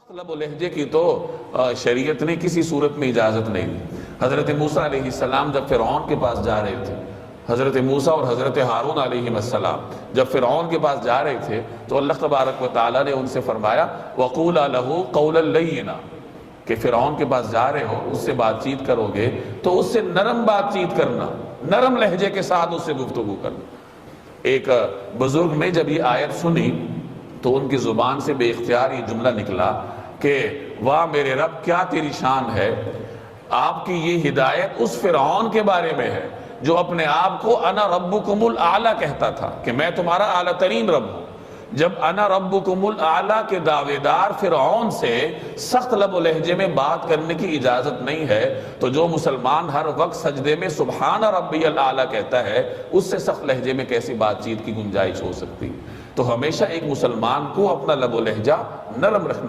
लब और लहजे की तो शरीयत ने किसी सूरत में इजाज़त नहीं दी। हज़रत मूसा अलैहिस्सलाम जब फ़िरऔन के पास जा रहे थे, हज़रत मूसा और हज़रत हारून अलैहिस्सलाम जब फ़िरऔन के पास जा रहे थे तो अल्लाह तबारक व तआला ने उनसे फरमाया वक़ूला लहू क़ौलन लय्यिना, कि फ़िरऔन के पास जा रहे हो, उससे बातचीत करोगे तो उससे नरम बातचीत करना, नरम लहजे के साथ उससे गुफ्तगू करना। एक बुजुर्ग ने जब ये आयत सुनी तो उनकी जुबान से बेइख्तियार ये जुमला निकला कि वाह मेरे रब, क्या तेरी शान है, आपकी ये हिदायत उस फ़िरऔन के बारे में है जो अपने आप को अना रब्बुकुमुल आला कहता था कि मैं तुम्हारा आला तरीन रब हूं। जब अना रब्बुकुमुल आला के दावेदार फ़िरऔन से सख्त लब लहजे में बात करने की इजाज़त नहीं है, तो जो मुसलमान हर वक्त सजदे में सुबहान रब्बियल आला कहता है, उससे सख्त लहजे में कैसी बातचीत की गुंजाइश हो सकती है। तो हमेशा एक मुसलमान को अपना लब लहजा नरम रखना